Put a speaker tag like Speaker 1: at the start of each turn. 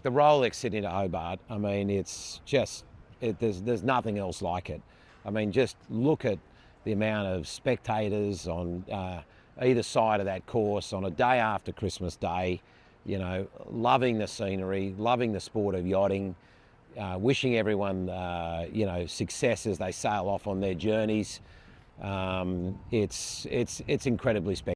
Speaker 1: look, the Rolex sitting at Hobart, I mean, it's just, there's nothing else like it. I mean, just look at the amount of spectators on either side of that course on a day after Christmas Day, you know, loving the scenery, loving the sport of yachting, wishing everyone, you know, success as they sail off on their journeys. It's incredibly spectacular.